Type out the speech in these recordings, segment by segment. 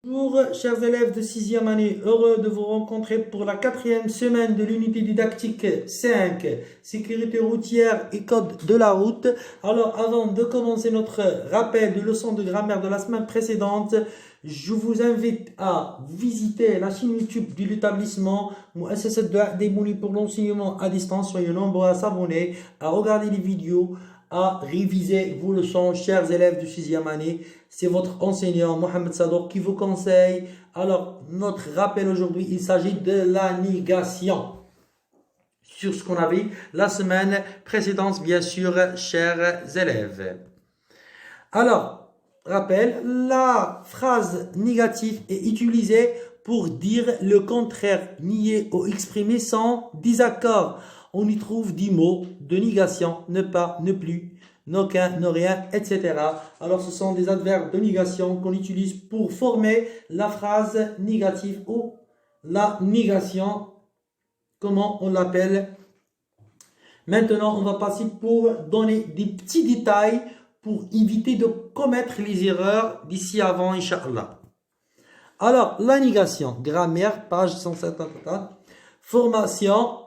Bonjour, chers élèves de 6e année, heureux de vous rencontrer pour la 4e semaine de l'unité didactique 5, sécurité routière et code de la route. Alors, avant de commencer notre rappel de leçon de grammaire de la semaine précédente, je vous invite à visiter la chaîne YouTube de l'établissement Mouassasat Dua Demouni pour l'enseignement à distance. Soyez nombreux à s'abonner, à regarder les vidéos, à réviser vos leçons, chers élèves de 6e année. C'est votre enseignant Mohamed Sador qui vous conseille. Alors, notre rappel aujourd'hui, il s'agit de la négation. Sur ce qu'on a vu la semaine précédente, bien sûr, chers élèves. Alors, rappel, la phrase négative est utilisée pour dire le contraire, nier ou exprimer son désaccord. On y trouve des mots de négation, ne pas, ne plus, n'aucun, ne rien, etc. Alors, ce sont des adverbes de négation qu'on utilise pour former la phrase négative ou la négation, comment on l'appelle. Maintenant, on va passer pour donner des petits détails pour éviter de commettre les erreurs d'ici avant, Inch'Allah. Alors, la négation, grammaire, page 154. Formation,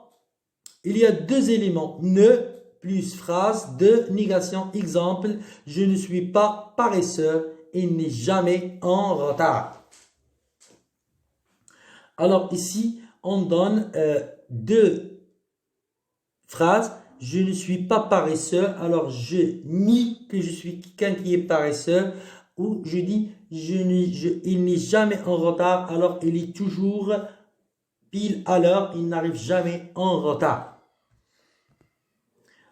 il y a deux éléments, ne plus phrase de négation. Exemple, je ne suis pas paresseux, il n'est jamais en retard. Alors ici, on donne deux phrases. Je ne suis pas paresseux, alors je nie que je suis quelqu'un qui est paresseux. Ou je dis, il n'est jamais en retard, alors il est toujours pile à l'heure, il n'arrive jamais en retard.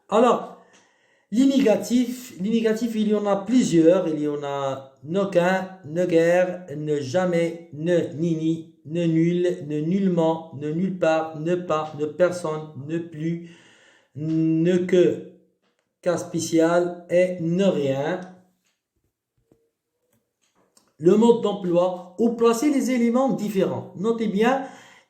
Alors, les négatifs, il y en a plusieurs. Il y en a n'aucun, ne guère, ne jamais, ne nini, ne nul, ne nullement, ne nulle part, ne pas, ne personne, ne plus, ne que, cas spécial et ne rien. Le mode d'emploi ou placer les éléments différents. Notez bien,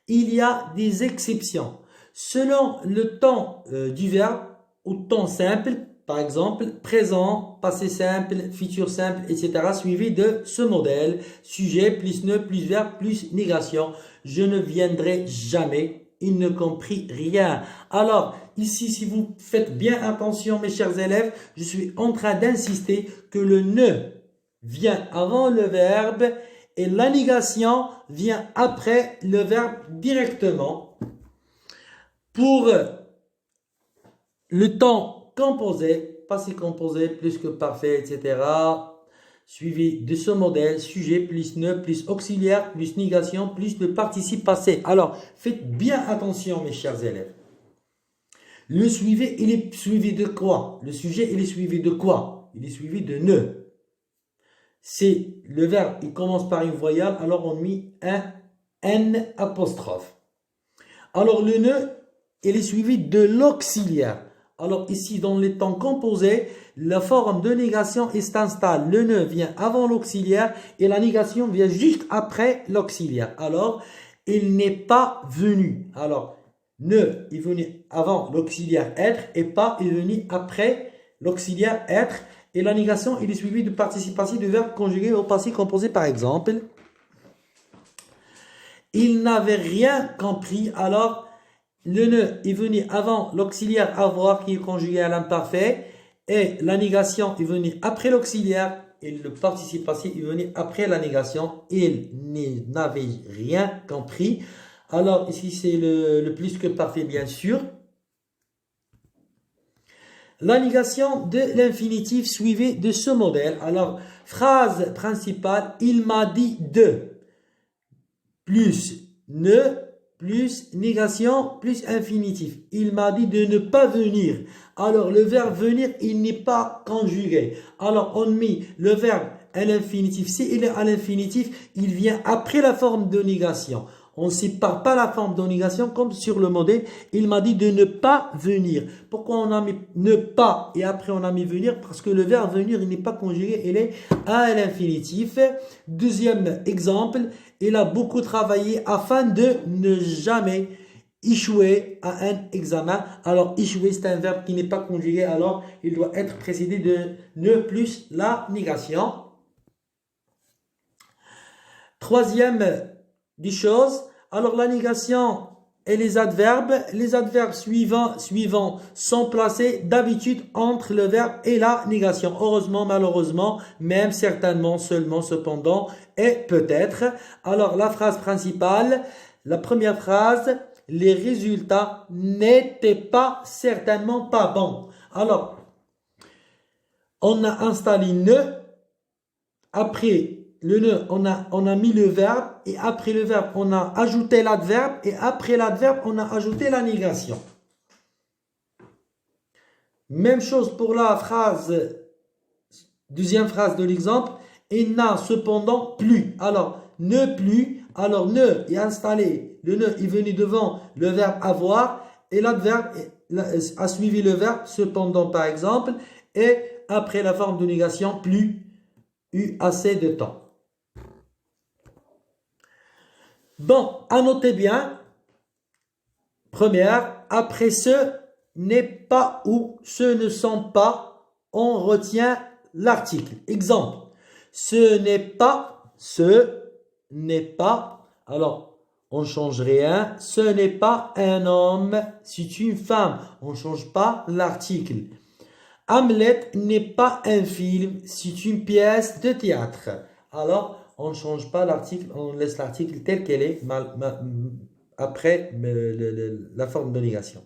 il y a des exceptions. Selon le temps du verbe ou temps simple, par exemple, présent, passé simple, futur simple, etc. suivi de ce modèle, sujet plus ne plus verbe plus négation. Je ne viendrai jamais, il ne comprit rien. Alors, ici, si vous faites bien attention, mes chers élèves, je suis en train d'insister que le ne vient avant le verbe et la négation vient après le verbe directement. Pour le temps composé, passé composé, plus que parfait, etc. Suivi de ce modèle, sujet plus ne, plus auxiliaire, plus négation, plus le participe passé. Alors, faites bien attention, mes chers élèves. Le suivi, il est suivi de quoi? Le sujet, il est suivi de quoi? Il est suivi de ne. C'est le verbe, il commence par une voyelle, alors on met un N apostrophe. Alors, le ne, il est suivi de l'auxiliaire. Alors ici, dans les temps composés, la forme de négation s'installe. Le ne vient avant l'auxiliaire et la négation vient juste après l'auxiliaire. Alors, il n'est pas venu. Alors, ne est venu avant l'auxiliaire être et pas est venu après l'auxiliaire être. Et la négation, il est suivi de participe passé du verbe conjugué au passé composé. Par exemple, il n'avait rien compris. Alors, le ne est venu avant l'auxiliaire avoir qui est conjugué à l'imparfait et la négation est venue après l'auxiliaire et le participe passé est venu après la négation. Il n'avait rien compris. Alors ici c'est le plus que parfait bien sûr. La négation de l'infinitif suivie de ce modèle. Alors phrase principale, il m'a dit de plus ne plus négation, plus infinitif. Il m'a dit de ne pas venir. Alors, le verbe venir, il n'est pas conjugué. Alors, on met le verbe à l'infinitif. Si il est à l'infinitif, il vient après la forme de négation. On ne sépare pas la forme de négation comme sur le modèle. Il m'a dit de ne pas venir. Pourquoi on a mis ne pas et après on a mis venir? Parce que le verbe venir, il n'est pas conjugué, il est à l'infinitif. Deuxième exemple, il a beaucoup travaillé afin de ne jamais échouer à un examen. Alors, échouer, c'est un verbe qui n'est pas conjugué. Alors, il doit être précédé de ne plus la négation. Troisième des choses, alors la négation et les adverbes suivants sont placés d'habitude entre le verbe et la négation. Heureusement, malheureusement, même certainement, seulement, cependant et peut-être. Alors la phrase principale, la première phrase, les résultats n'étaient pas certainement pas bons. Alors, on a installé ne, après le ne, on a mis le verbe, et après le verbe, on a ajouté l'adverbe, et après l'adverbe, on a ajouté la négation. Même chose pour la phrase, deuxième phrase de l'exemple, il n'a cependant plus. Alors, ne plus, alors ne est installé, le ne est venu devant le verbe avoir, et l'adverbe a suivi le verbe cependant par exemple, et après la forme de négation, plus, eu assez de temps. Bon, à noter bien, première, après ce n'est pas ou ce ne sont pas, on retient l'article. Exemple, ce n'est pas, alors on ne change rien, ce n'est pas un homme, c'est une femme, on ne change pas l'article. Hamlet n'est pas un film, c'est une pièce de théâtre. Alors, on ne change pas l'article, on laisse l'article tel qu'elle est après la forme de négation.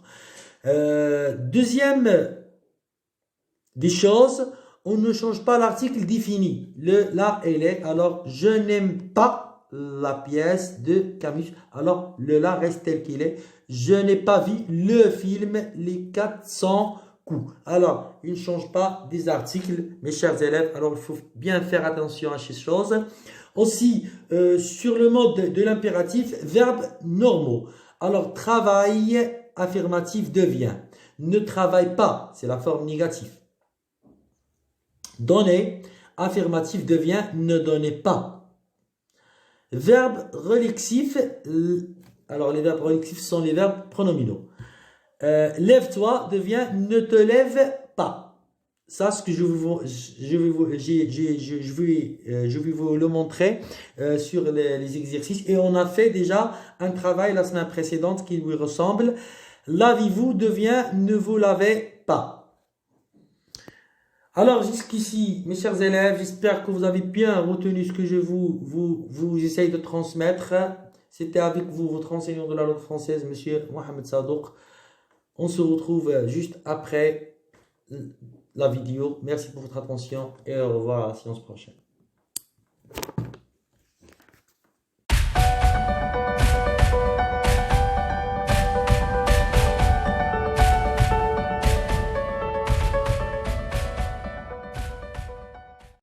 Deuxième des choses, on ne change pas l'article défini. Le là et les. Alors, je n'aime pas la pièce de Camus. Alors, le là reste tel qu'il est. Je n'ai pas vu le film Les 400 coups. Alors, il ne change pas des articles, mes chers élèves. Alors, il faut bien faire attention à ces choses. Aussi, sur le mode de l'impératif, verbes normaux. Alors, travaille, affirmatif devient. Ne travaille pas, c'est la forme négative. Donner, affirmatif devient ne donnez pas. Verbe reflexif, alors les verbes reflexifs sont les verbes pronominaux. Lève-toi devient ne te lève pas. Ça, ce que je vais vous le montrer sur les exercices. Et on a fait déjà un travail la semaine précédente qui lui ressemble. Lavez-vous devient ne vous lavez pas. Alors, jusqu'ici, mes chers élèves, j'espère que vous avez bien retenu ce que je vous essaye de transmettre. C'était avec vous, votre enseignant de la langue française, monsieur Mohamed Sadouk. On se retrouve juste après la vidéo. Merci pour votre attention et au revoir à la séance prochaine.